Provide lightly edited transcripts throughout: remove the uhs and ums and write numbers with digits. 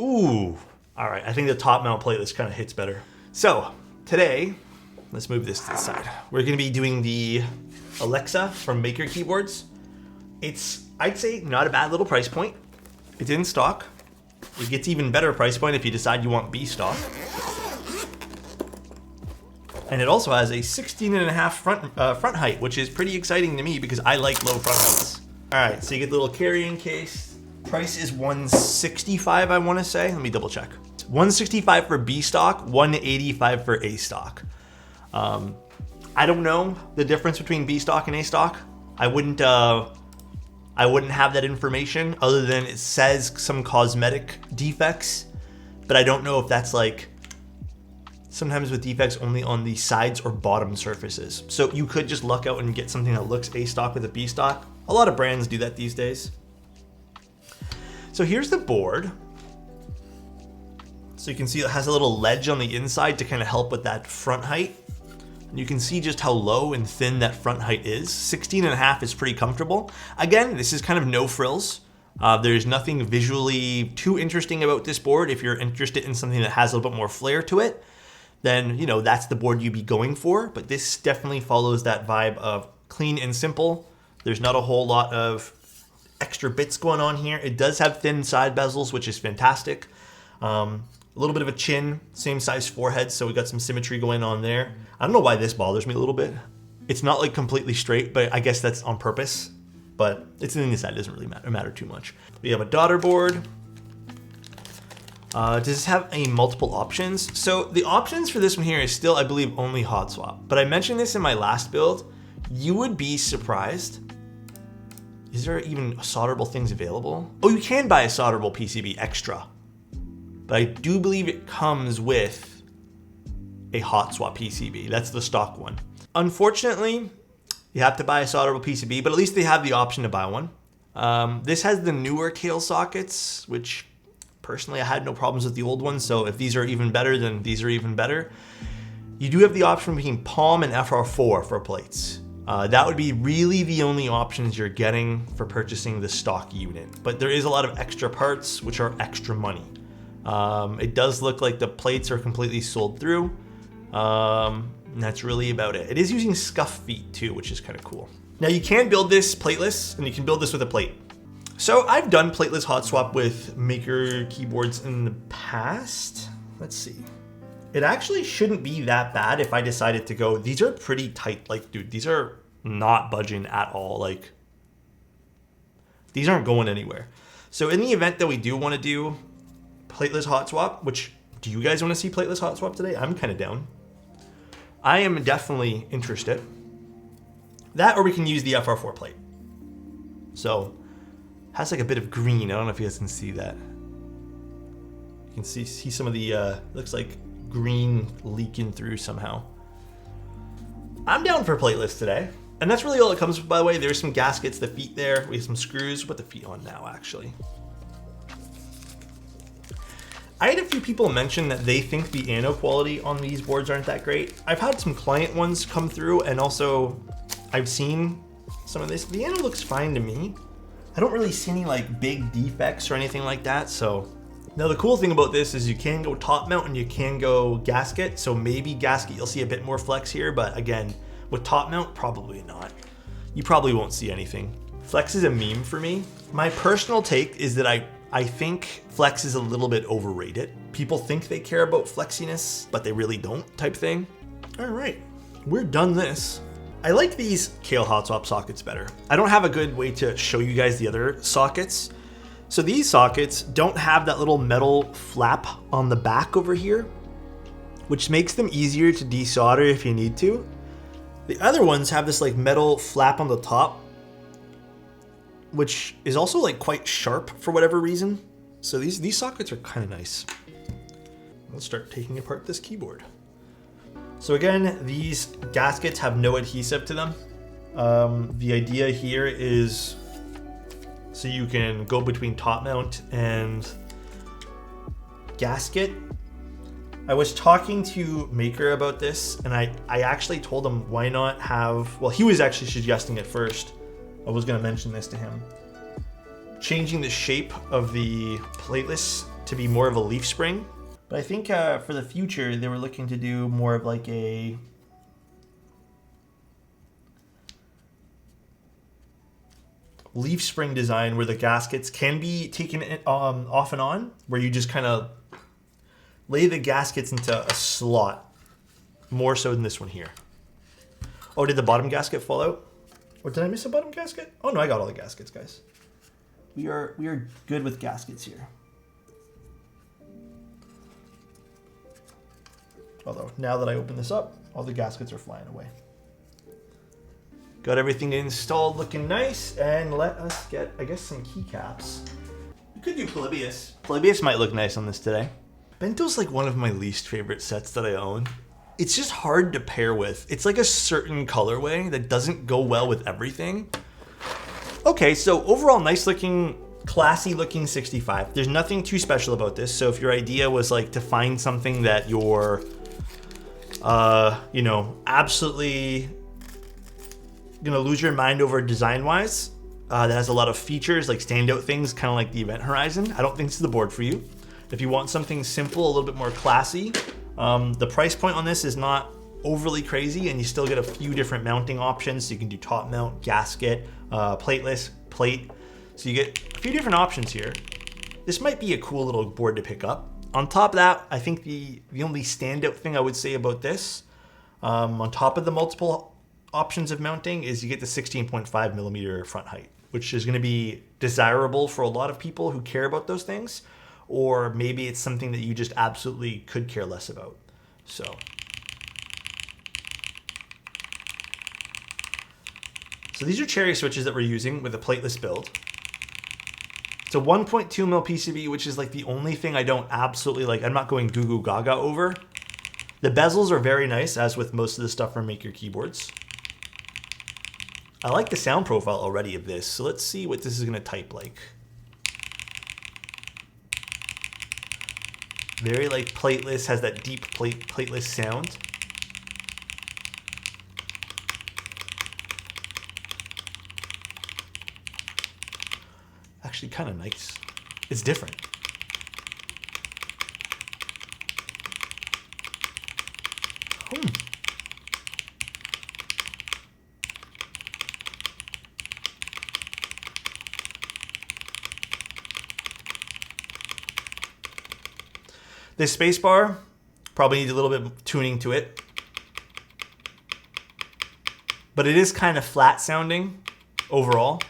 Ooh, all right. I think the top mount plateless kind of hits better. So today, let's move this to the side. We're gonna be doing the Alexa from Maker Keyboards. It's, I'd say, not a bad little price point. It's in stock. It gets even better price point if you decide you want B stock. And it also has a 16.5 front height, which is pretty exciting to me because I like low front heights. All right, so you get the little carrying case. Price is $165, I want to say. Let me double check. $165 for B stock, $185 for A stock. I don't know the difference between B stock and A stock. I wouldn't have that information other than it says some cosmetic defects, but I don't know if that's like sometimes with defects only on the sides or bottom surfaces. So you could just luck out and get something that looks A stock with a B stock. A lot of brands do that these days. So here's the board. So you can see it has a little ledge on the inside to kind of help with that front height. And you can see just how low and thin that front height is. 16.5 is pretty comfortable. Again, this is kind of no frills. There's nothing visually too interesting about this board. If you're interested in something that has a little bit more flair to it, then you know that's the board you'd be going for. But this definitely follows that vibe of clean and simple. There's not a whole lot of extra bits going on here. It does have thin side bezels, which is fantastic. A little bit of a chin, same size forehead, so we got some symmetry going on there. I don't know why this bothers me a little bit. It's not like completely straight, but I guess that's on purpose. But it's in the side, it doesn't really matter too much. We have a daughter board. Does this have any multiple options? So the options for this one here is still, I believe, only hot swap. But I mentioned this in my last build. You would be surprised. Is there even solderable things available? Oh, you can buy a solderable PCB extra. But I do believe it comes with a hot swap PCB. That's the stock one. Unfortunately, you have to buy a solderable PCB, but at least they have the option to buy one. This has the newer Kale sockets, which personally I had no problems with the old ones. So if these are even better, then these are even better. You do have the option between Palm and FR4 for plates. That would be really the only options you're getting for purchasing the stock unit. But there is a lot of extra parts, which are extra money. It does look like the plates are completely sold through. And that's really about it. It is using scuff feet too, which is kind of cool. Now you can build this plateless and you can build this with a plate. So I've done plateless hot swap with Maker keyboards in the past. Let's see. It actually shouldn't be that bad if I decided to go. These are pretty tight. Like, dude, these are not budging at all. Like, these aren't going anywhere. So in the event that we do want to do plateless hot swap, which, do you guys want to see plateless hot swap today? I'm kind of down. I am definitely interested. That, or we can use the FR4 plate. So, has like a bit of green. I don't know if you guys can see that. You can see some of the, looks like green leaking through somehow. I'm down for plateless today. And that's really all it comes with, by the way. There's some gaskets, the feet there. We have some screws. We'll put the feet on now, actually. I had a few people mention that they think the anode quality on these boards aren't that great. I've had some client ones come through, and also I've seen some of this. The anode looks fine to me. I don't really see any like big defects or anything like that. So now the cool thing about this is you can go top mount and you can go gasket. So maybe gasket, you'll see a bit more flex here, but again, with top mount, probably not. You probably won't see anything. Flex is a meme for me. My personal take is that I think flex is a little bit overrated. People think they care about flexiness, but they really don't type thing. All right, we're done this. I like these Kale hot swap sockets better. I don't have a good way to show you guys the other sockets. So these sockets don't have that little metal flap on the back over here, which makes them easier to desolder if you need to. The other ones have this like metal flap on the top, which is also like quite sharp for whatever reason. So these sockets are kind of nice. Let's start taking apart this keyboard. So again, these gaskets have no adhesive to them. The idea here is so you can go between top mount and gasket. I was talking to Maker about this, and I actually told him why not have, well, he was actually suggesting it first. I was going to mention this to him. Changing the shape of the plateless to be more of a leaf spring. But I think for the future, they were looking to do more of like a leaf spring design where the gaskets can be taken off and on, where you just kind of lay the gaskets into a slot, more so than this one here. Oh, did the bottom gasket fall out? Or did I miss a bottom gasket? Oh no, I got all the gaskets, guys. We are good with gaskets here. Although, now that I open this up, all the gaskets are flying away. Got everything installed looking nice, and let us get, I guess, some keycaps. We could do Polybius. Polybius might look nice on this today. Bento's like one of my least favorite sets that I own. It's just hard to pair with. It's like a certain colorway that doesn't go well with everything. Okay, so overall nice looking, classy looking 65. There's nothing too special about this. So if your idea was like to find something that you're, you know, absolutely gonna lose your mind over design-wise, that has a lot of features, like standout things, kind of like the Event Horizon, I don't think this is the board for you. If you want something simple, a little bit more classy, the price point on this is not overly crazy, and you still get a few different mounting options. So you can do top mount, gasket, plateless, plate. So you get a few different options here. This might be a cool little board to pick up. On top of that, I think the only standout thing I would say about this, on top of the multiple options of mounting, is you get the 16.5 millimeter front height, which is going to be desirable for a lot of people who care about those things, or maybe it's something that you just absolutely could care less about. So these are cherry switches that we're using with a plateless build. It's a 1.2 mil PCB, which is like the only thing I don't absolutely like. I'm not going goo goo gaga over. The bezels are very nice, as with most of the stuff from Make Your Keyboards. I like the sound profile already of this, so let's see what this is going to type like. Very like plateless, has that deep plateless sound. Actually kind of nice. It's different. This spacebar probably needs a little bit of tuning to it, but it is kind of flat sounding overall.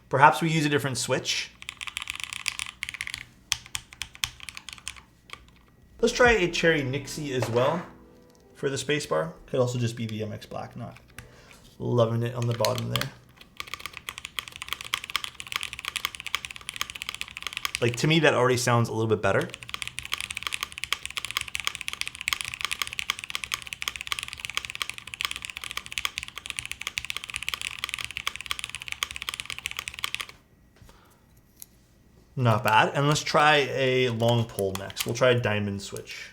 Perhaps we use a different switch. Let's try a Cherry Nixie as well for the spacebar. Could also just be the MX Black, not loving it on the bottom there. Like, to me, that already sounds a little bit better. Not bad. And let's try a long pole next. We'll try a diamond switch,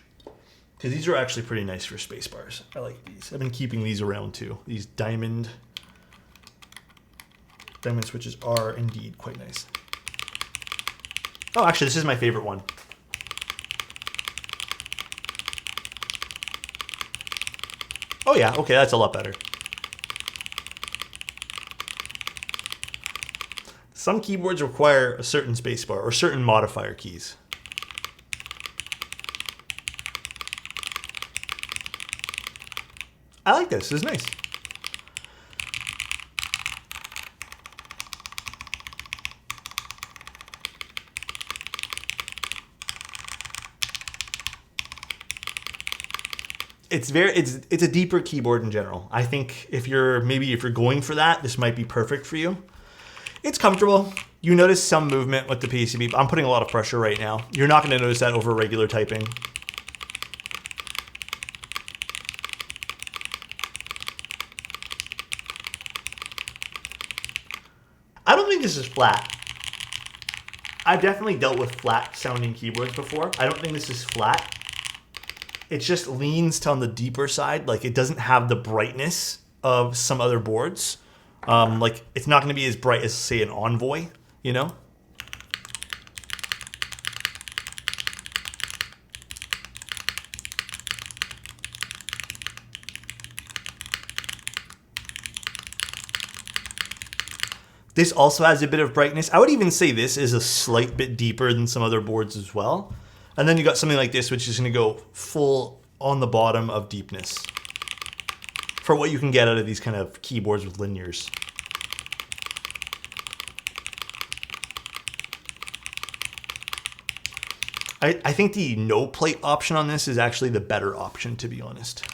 because these are actually pretty nice for space bars. I like these. I've been keeping these around too. These diamond switches are indeed quite nice. Oh, actually, this is my favorite one. Oh yeah, okay, that's a lot better. Some keyboards require a certain spacebar or certain modifier keys. I like this. This is nice. It's a deeper keyboard in general. I think if you're going for that, this might be perfect for you. It's comfortable. You notice some movement with the PCB. I'm putting a lot of pressure right now. You're not going to notice that over regular typing. I don't think this is flat. I've definitely dealt with flat sounding keyboards before. I don't think this is flat. It just leans to on the deeper side. Like, it doesn't have the brightness of some other boards. Like, it's not going to be as bright as, say, an Envoy, you know? This also has a bit of brightness. I would even say this is a slight bit deeper than some other boards as well. And then you got something like this, which is going to go full on the bottom of deepness for what you can get out of these kind of keyboards with linears. I think the no plate option on this is actually the better option, to be honest.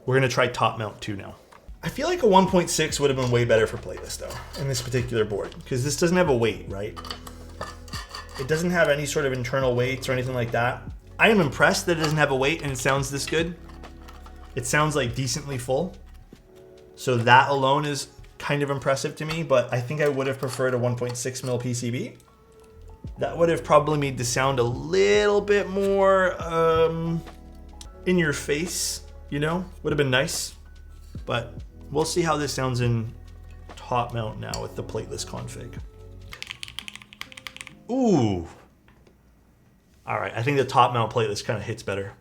We're going to try top mount 2 now. I feel like a 1.6 would have been way better for plateless though, in this particular board, because this doesn't have a weight, right? It doesn't have any sort of internal weights or anything like that. I am impressed that it doesn't have a weight and it sounds this good. It sounds like decently full. So that alone is kind of impressive to me, but I think I would have preferred a 1.6 mil PCB. That would have probably made the sound a little bit more in your face, you know? Would have been nice, but we'll see how this sounds in top mount now with the plateless config. Ooh. All right, I think the top mount plateless kind of hits better.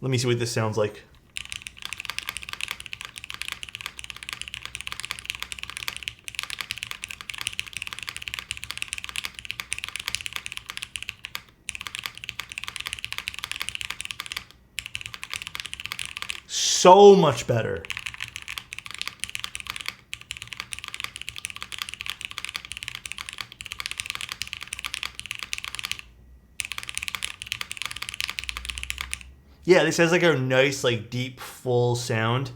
Let me see what this sounds like. So much better. Yeah, this has like a nice, like deep, full sound.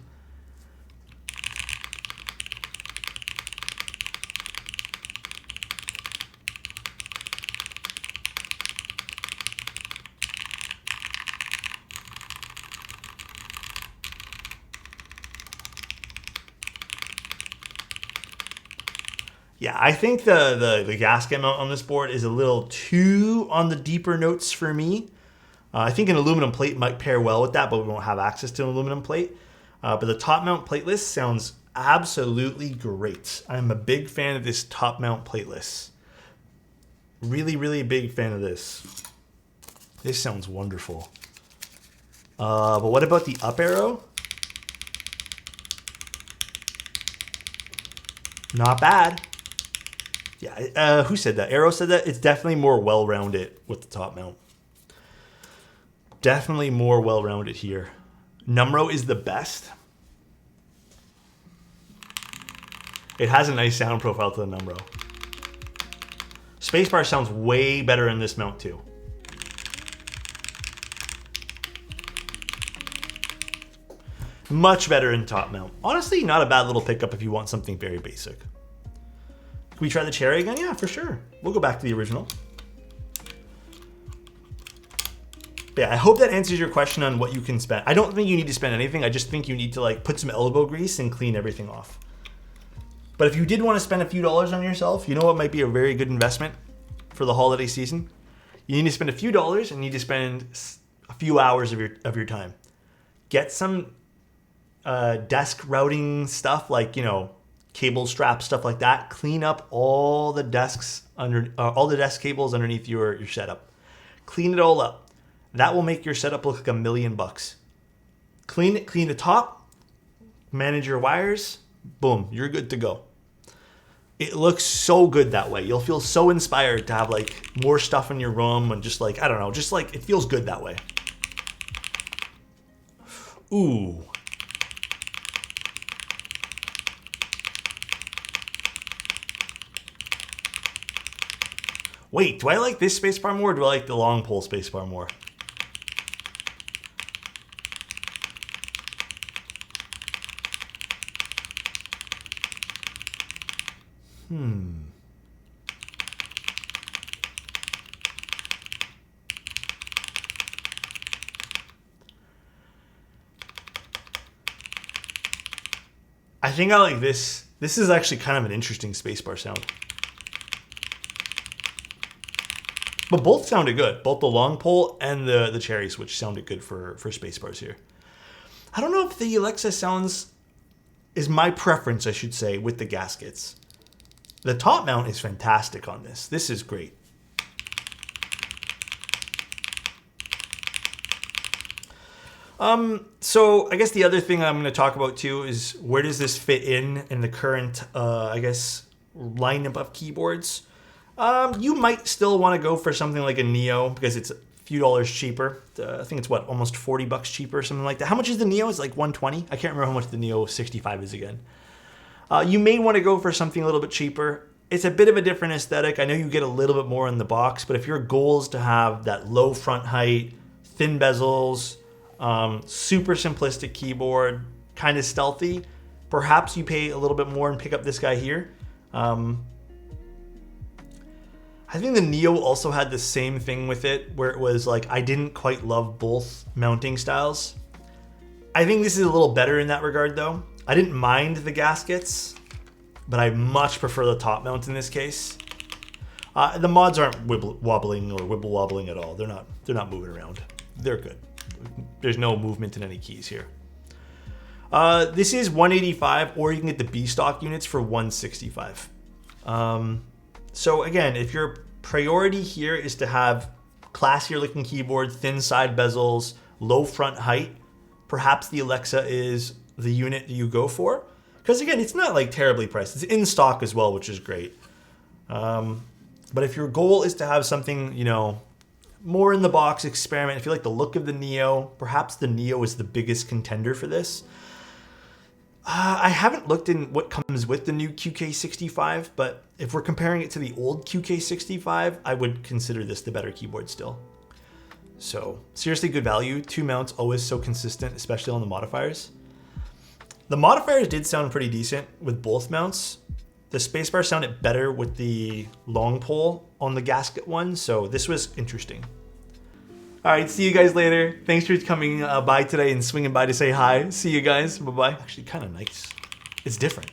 Yeah, I think the gasket mount on this board is a little too on the deeper notes for me. I think an aluminum plate might pair well with that, but we won't have access to an aluminum plate. But the top mount plateless sounds absolutely great. I'm a big fan of this top mount plateless. Really, really big fan of this. This sounds wonderful. But what about the up arrow? Not bad. Yeah, who said that? Arrow said that. It's definitely more well-rounded with the top mount. Definitely more well-rounded here. Numro is the best. It has a nice sound profile to the Numro. Spacebar sounds way better in this mount too. Much better in top mount. Honestly, not a bad little pickup if you want something very basic. Can we try the cherry again? Yeah, for sure. We'll go back to the original. But yeah, I hope that answers your question on what you can spend. I don't think you need to spend anything. I just think you need to like put some elbow grease and clean everything off. But if you did want to spend a few dollars on yourself, you know what might be a very good investment for the holiday season? You need to spend a few dollars and you need to spend a few hours of your time. Get some desk routing stuff like, you know, cable straps, stuff like that. Clean up all the desks all the desk cables underneath your setup. Clean it all up. That will make your setup look like $1 million. Clean the top, manage your wires, boom, you're good to go. It looks so good that way. You'll feel so inspired to have like more stuff in your room and just like, I don't know, just like it feels good that way. Ooh. Wait, do I like this spacebar more or do I like the long pole spacebar more? I think I like this. This is actually kind of an interesting spacebar sound. But both sounded good. Both the long pole and the cherry switch sounded good for spacebars here. I don't know if the Alexa sounds is my preference, I should say, with the gaskets. The top mount is fantastic on this. This is great. So I guess the other thing I'm going to talk about too is where does this fit in the current, I guess, lineup of keyboards. You might still want to go for something like a Neo because it's a few dollars cheaper. I think it's what, almost 40 bucks cheaper or something like that. How much is the Neo? It's like 120. I can't remember how much the Neo 65 is again. You may want to go for something a little bit cheaper. It's a bit of a different aesthetic. I know you get a little bit more in the box, but if your goal is to have that low front height, thin bezels, super simplistic keyboard, kind of stealthy, perhaps you pay a little bit more and pick up this guy here. I think the Neo also had the same thing with it, where it was like, I didn't quite love both mounting styles. I think this is a little better in that regard though. I didn't mind the gaskets, but I much prefer the top mount in this case. The mods aren't wobbling or wibble wobbling at all. They're not moving around. They're good. There's no movement in any keys here. This is 185, or you can get the B stock units for 165. So again, if your priority here is to have classier looking keyboard, thin side bezels, low front height, perhaps the Alexa is the unit that you go for. Because again, it's not like terribly priced. It's in stock as well, which is great. But if your goal is to have something, you know, more in the box experiment, if you like the look of the Neo, perhaps the Neo is the biggest contender for this. I haven't looked in what comes with the new QK65, but if we're comparing it to the old QK65, I would consider this the better keyboard still. So seriously good value. 2 mounts, always so consistent, especially on the modifiers. The modifiers did sound pretty decent with both mounts. The spacebar sounded better with the long pole on the Gasket one, so this was interesting. All right, see you guys later. Thanks for coming by today and swinging by to say hi. See you guys. Bye-bye. Actually, kind of nice. It's different.